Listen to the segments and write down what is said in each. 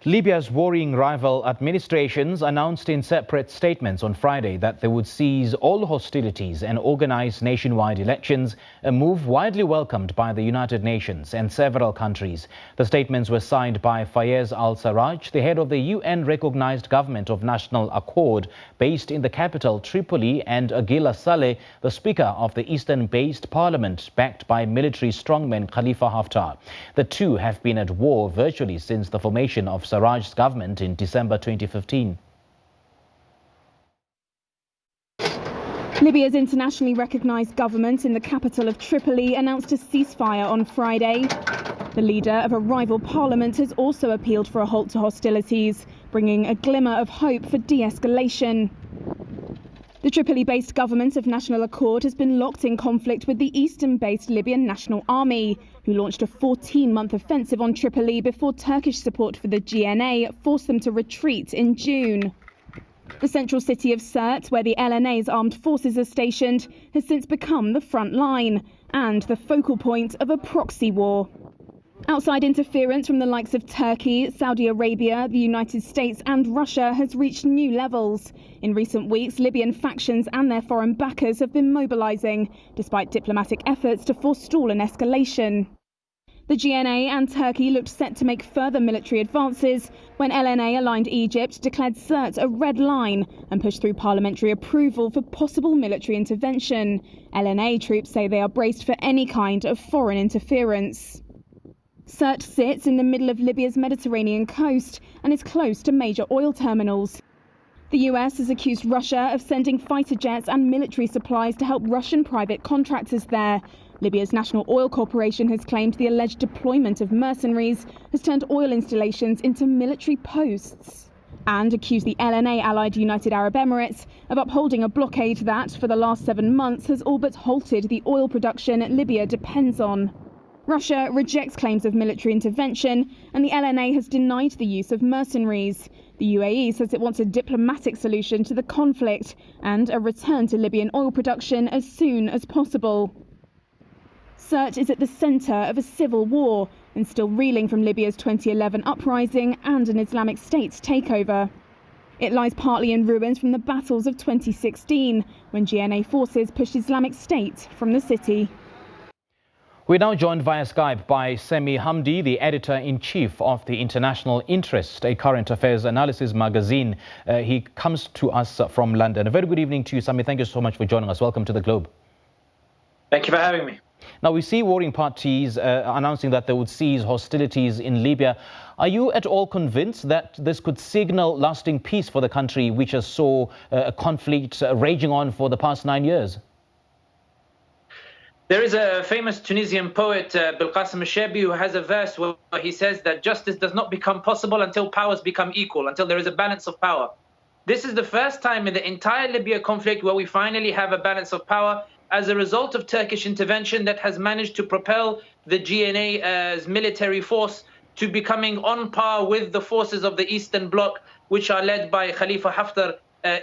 Libya's warring rival administrations announced in separate statements on Friday that they would cease all hostilities and organize nationwide elections, a move widely welcomed by the United Nations and several countries. The statements were signed by Fayez Al-Sarraj, the head of the UN-recognized government of national accord based in the capital Tripoli, and Aguila Saleh, the speaker of the eastern-based parliament backed by military strongman Khalifa Haftar. The two have been at war virtually since the formation of Sarraj's government in December 2015. Libya's internationally recognized government in the capital of Tripoli announced a ceasefire on Friday. The leader of a rival parliament has also appealed for a halt to hostilities, bringing a glimmer of hope for de-escalation. The Tripoli-based government of national accord has been locked in conflict with the eastern-based Libyan National Army, who launched a 14-month offensive on Tripoli before Turkish support for the GNA forced them to retreat in June. The central city of Sirte, where the LNA's armed forces are stationed, has since become the front line and the focal point of a proxy war. Outside interference from the likes of Turkey, Saudi Arabia, the United States and Russia has reached new levels. In recent weeks, Libyan factions and their foreign backers have been mobilizing, despite diplomatic efforts to forestall an escalation. The GNA and Turkey looked set to make further military advances when LNA-aligned Egypt declared Sirte a red line and pushed through parliamentary approval for possible military intervention. LNA troops say they are braced for any kind of foreign interference. Sirte sits in the middle of Libya's Mediterranean coast and is close to major oil terminals. The US has accused Russia of sending fighter jets and military supplies to help Russian private contractors there. Libya's National Oil Corporation has claimed the alleged deployment of mercenaries has turned oil installations into military posts, and accused the LNA-allied United Arab Emirates of upholding a blockade that, for the last 7 months, has all but halted the oil production Libya depends on. Russia rejects claims of military intervention, and the LNA has denied the use of mercenaries. The UAE says it wants a diplomatic solution to the conflict and a return to Libyan oil production as soon as possible. Sirte is at the centre of a civil war and still reeling from Libya's 2011 uprising and an Islamic State takeover. It lies partly in ruins from the battles of 2016, when GNA forces pushed Islamic State from the city. We're now joined via Skype by Sami Hamdi, the editor-in-chief of the International Interest, a current affairs analysis magazine. He comes to us from London. A very good evening to you, Sami. Thank you so much for joining us. Welcome to the Globe. Thank you for having me. Now, we see warring parties announcing that they would cease hostilities in Libya. Are you at all convinced that this could signal lasting peace for the country, which has saw a conflict raging on for the past 9 years? There is a famous Tunisian poet, Belqasim al-Shabi, who has a verse where he says that justice does not become possible until powers become equal, until there is a balance of power. This is the first time in the entire Libya conflict where we finally have a balance of power as a result of Turkish intervention that has managed to propel the GNA's military force to becoming on par with the forces of the Eastern Bloc, which are led by Khalifa Haftar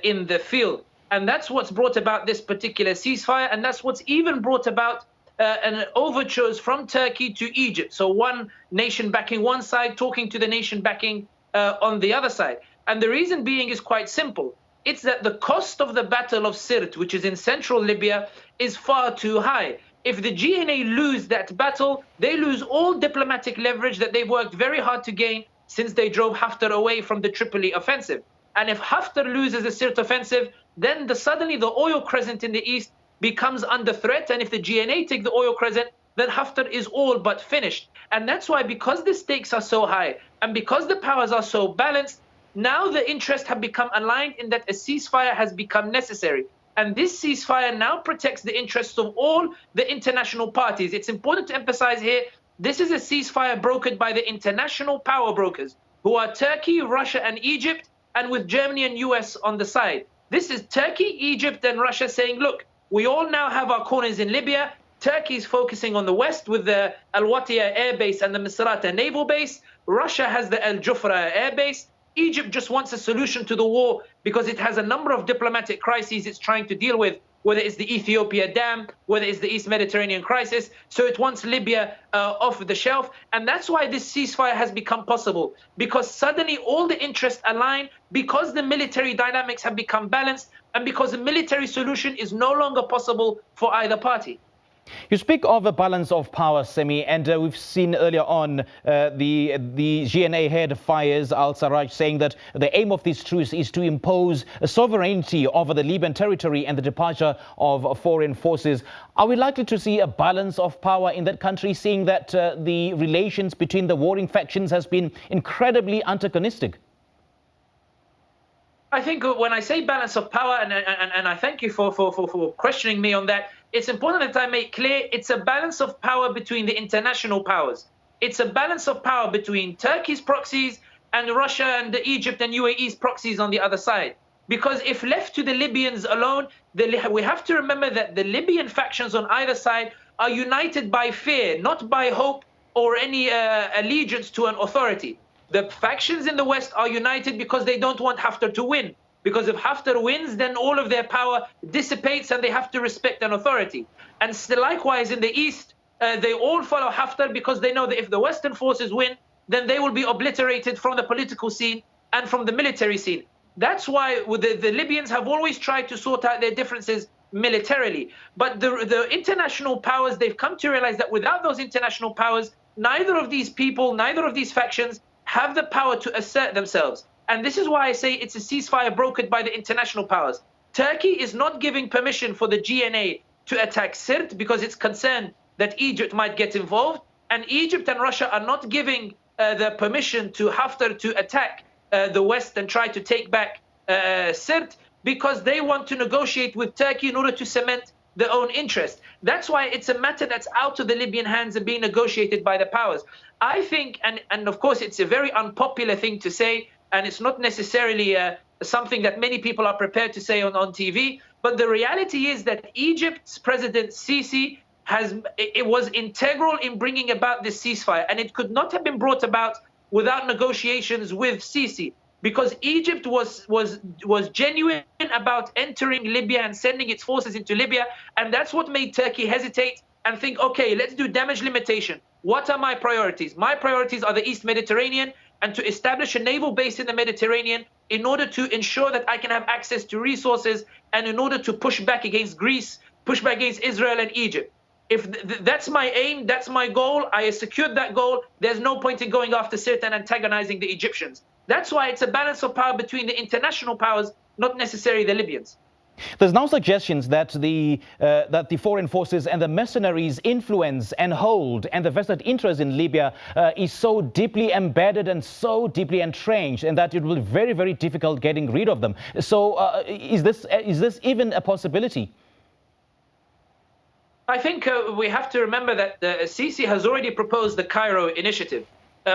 in the field. And that's what's brought about this particular ceasefire, and that's what's even brought about an overtures from Turkey to Egypt. So one nation backing one side, talking to the nation backing on the other side. And the reason being is quite simple. It's that the cost of the Battle of Sirte, which is in central Libya, is far too high. If the GNA lose that battle, they lose all diplomatic leverage that they've worked very hard to gain since they drove Haftar away from the Tripoli offensive. And if Haftar loses the Sirte offensive, then suddenly the oil crescent in the east becomes under threat. And if the GNA take the oil crescent, then Haftar is all but finished. And that's why, because the stakes are so high and because the powers are so balanced, now the interests have become aligned in that a ceasefire has become necessary. And this ceasefire now protects the interests of all the international parties. It's important to emphasize here, this is a ceasefire brokered by the international power brokers, who are Turkey, Russia and Egypt, and with Germany and US on the side. This is Turkey, Egypt and Russia saying, look, we all now have our corners in Libya. Turkey is focusing on the west with the Al-Watiya air base and the Misrata naval base. Russia has the Al-Jufra air base. Egypt just wants a solution to the war because it has a number of diplomatic crises it's trying to deal with whether it's the Ethiopia dam, whether it's the East Mediterranean crisis. So it wants Libya off the shelf. And that's why this ceasefire has become possible, because suddenly all the interests align, because the military dynamics have become balanced, and because a military solution is no longer possible for either party. You speak of a balance of power, Sami, and we've seen earlier on the GNA head Fayez Al-Sarraj saying that the aim of this truce is to impose a sovereignty over the Libyan territory and the departure of foreign forces. Are we likely to see a balance of power in that country, seeing that the relations between the warring factions has been incredibly antagonistic? I think when I say balance of power, and I thank you for questioning me on that, it's important that I make clear it's a balance of power between the international powers. It's a balance of power between Turkey's proxies and Russia and Egypt and UAE's proxies on the other side. Because if left to the Libyans alone, we have to remember that the Libyan factions on either side are united by fear, not by hope or any allegiance to an authority. The factions in the West are united because they don't want Haftar to win. Because if Haftar wins, then all of their power dissipates and they have to respect an authority. And still likewise in the East, they all follow Haftar because they know that if the Western forces win, then they will be obliterated from the political scene and from the military scene. That's why the Libyans have always tried to sort out their differences militarily. But the international powers, they've come to realize that without those international powers, neither of these people, neither of these factions have the power to assert themselves. And this is why I say it's a ceasefire brokered by the international powers. Turkey is not giving permission for the GNA to attack Sirte because it's concerned that Egypt might get involved. And Egypt and Russia are not giving the permission to Haftar to attack the West and try to take back Sirte because they want to negotiate with Turkey in order to cement their own interest. That's why it's a matter that's out of the Libyan hands and being negotiated by the powers. I think, and of course it's a very unpopular thing to say, and it's not necessarily something that many people are prepared to say on TV, but the reality is that Egypt's President Sisi was integral in bringing about this ceasefire, and it could not have been brought about without negotiations with Sisi, because Egypt was genuine about entering Libya and sending its forces into Libya, and that's what made Turkey hesitate and think, okay, let's do damage limitation. What are my priorities? My priorities are the East Mediterranean, and to establish a naval base in the Mediterranean in order to ensure that I can have access to resources and in order to push back against Greece, push back against Israel and Egypt. If that's my aim, that's my goal, I secured that goal, there's no point in going after Sirte and antagonizing the Egyptians. That's why it's a balance of power between the international powers, not necessarily the Libyans. There's now suggestions that the foreign forces and the mercenaries' influence and hold and the vested interest in Libya is so deeply embedded and so deeply entrenched, and that it will be very, very difficult getting rid of them. So is this even a possibility? I think we have to remember that Sisi has already proposed the Cairo Initiative,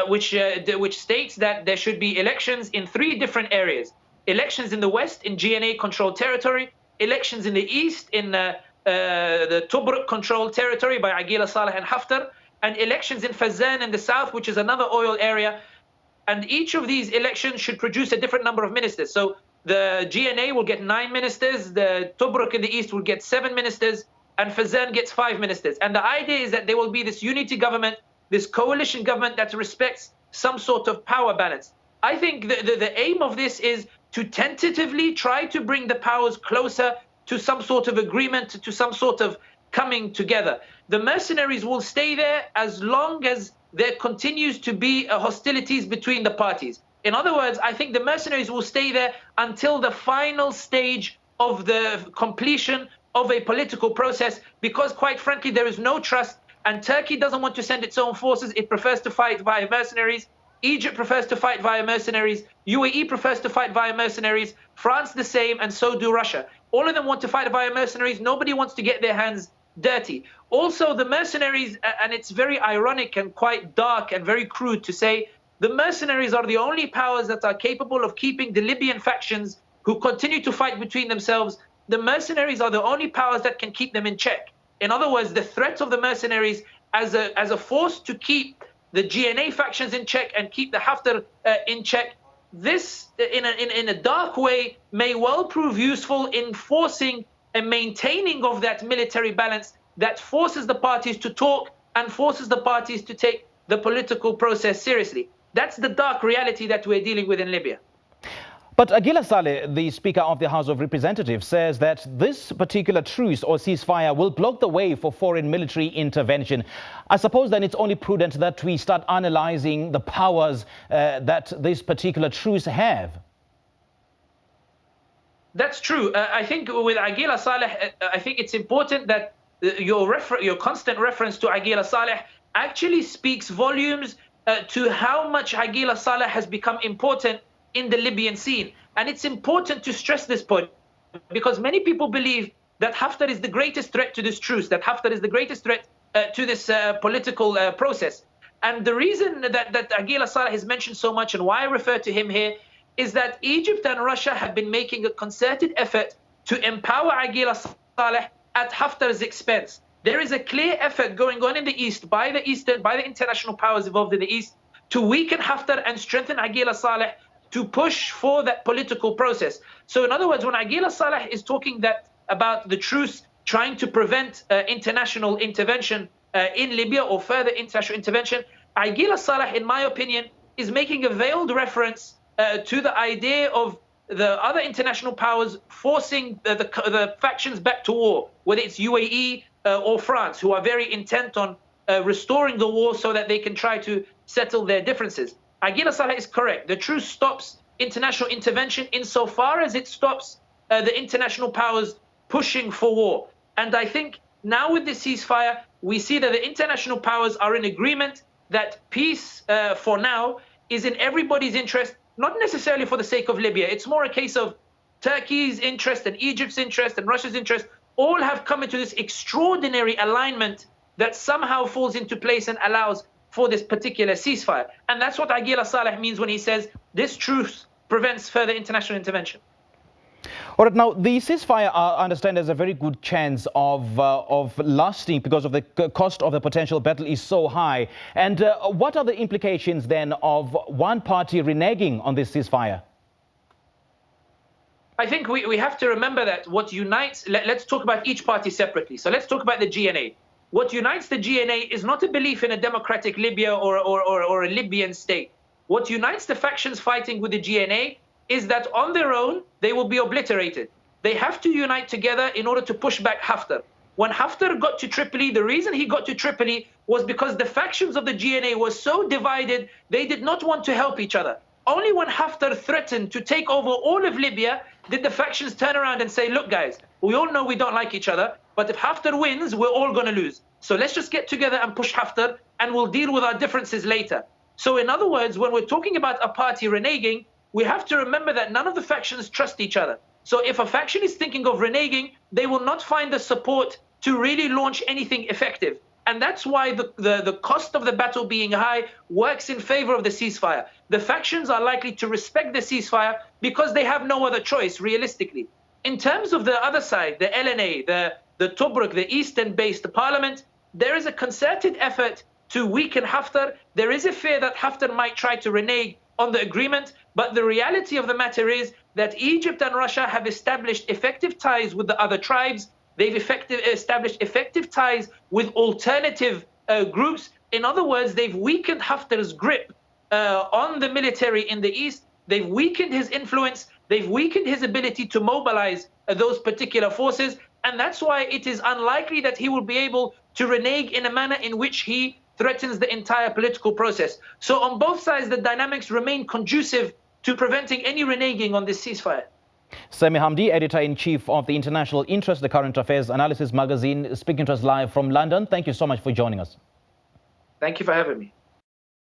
which states that there should be elections in 3 different areas. Elections in the West in GNA-controlled territory, elections in the East in the Tobruk-controlled territory by Aguila Saleh and Haftar, and elections in Fazan in the South, which is another oil area. And each of these elections should produce a different number of ministers. So the GNA will get 9 ministers, the Tobruk in the East will get 7 ministers, and Fazan gets 5 ministers. And the idea is that there will be this unity government, this coalition government that respects some sort of power balance. I think the aim of this is to tentatively try to bring the powers closer to some sort of agreement, to some sort of coming together. The mercenaries will stay there as long as there continues to be hostilities between the parties. In other words, I think the mercenaries will stay there until the final stage of the completion of a political process, because quite frankly, there is no trust, and Turkey doesn't want to send its own forces. It prefers to fight via mercenaries. Egypt prefers to fight via mercenaries. UAE prefers to fight via mercenaries. France the same, and so do Russia. All of them want to fight via mercenaries. Nobody wants to get their hands dirty. Also, the mercenaries, and it's very ironic and quite dark and very crude to say, the mercenaries are the only powers that are capable of keeping the Libyan factions who continue to fight between themselves. The mercenaries are the only powers that can keep them in check. In other words, the threat of the mercenaries as a force to keep the GNA factions in check and keep the Haftar in check, this, in a dark way, may well prove useful in forcing a maintaining of that military balance that forces the parties to talk and forces the parties to take the political process seriously. That's the dark reality that we're dealing with in Libya. But Aguila Saleh, the Speaker of the House of Representatives, says that this particular truce or ceasefire will block the way for foreign military intervention. I suppose then it's only prudent that we start analyzing the powers that this particular truce have. That's true. I think with Aguila Saleh, I think it's important that your constant reference to Aguila Saleh actually speaks volumes to how much Aguila Saleh has become important in the Libyan scene. And it's important to stress this point because many people believe that Haftar is the greatest threat to this truce, that Haftar is the greatest threat to this political process. And the reason that Aguila Saleh is mentioned so much and why I refer to him here is that Egypt and Russia have been making a concerted effort to empower Aguila Saleh at Haftar's expense. There is a clear effort going on in the East by the international powers involved in the East to weaken Haftar and strengthen Aguila Saleh to push for that political process. So in other words, when Aguila Saleh is talking about the truce trying to prevent international intervention in Libya or further international intervention, Aguila Saleh, in my opinion, is making a veiled reference to the idea of the other international powers forcing the factions back to war, whether it's UAE or France, who are very intent on restoring the war so that they can try to settle their differences. Aguila Saleh is correct. The truce stops international intervention insofar as it stops the international powers pushing for war. And I think now with the ceasefire, we see that the international powers are in agreement that peace for now is in everybody's interest, not necessarily for the sake of Libya. It's more a case of Turkey's interest and Egypt's interest and Russia's interest all have come into this extraordinary alignment that somehow falls into place and allows for this particular ceasefire. And that's what Aguila Saleh means when he says this truce prevents further international intervention. All right, now the ceasefire, I understand, has a very good chance of lasting because of the cost of the potential battle is so high. And what are the implications then of one party reneging on this ceasefire? I think we have to remember that what unites, let's talk about each party separately. So let's talk about the GNA. What unites the GNA is not a belief in a democratic Libya or a Libyan state. What unites the factions fighting with the GNA is that on their own, they will be obliterated. They have to unite together in order to push back Haftar. When Haftar got to Tripoli, the reason he got to Tripoli was because the factions of the GNA were so divided, they did not want to help each other. Only when Haftar threatened to take over all of Libya did the factions turn around and say, look, guys, we all know we don't like each other, but if Haftar wins, we're all going to lose. So let's just get together and push Haftar, and we'll deal with our differences later. So in other words, when we're talking about a party reneging, we have to remember that none of the factions trust each other. So if a faction is thinking of reneging, they will not find the support to really launch anything effective. And that's why the cost of the battle being high works in favor of the ceasefire. The factions are likely to respect the ceasefire because they have no other choice, realistically. In terms of the other side, the LNA, the Tobruk, the Eastern-based parliament, there is a concerted effort to weaken Haftar. There is a fear that Haftar might try to renege on the agreement, but the reality of the matter is that Egypt and Russia have established effective ties with the other tribes. They've established effective ties with alternative groups. In other words, they've weakened Haftar's grip on the military in the East. They've weakened his influence. They've weakened his ability to mobilize those particular forces. And that's why it is unlikely that he will be able to renege in a manner in which he threatens the entire political process. So on both sides, the dynamics remain conducive to preventing any reneging on this ceasefire. Sami Hamdi, Editor-in-Chief of the International Interest, the Current Affairs Analysis magazine, speaking to us live from London. Thank you so much for joining us. Thank you for having me.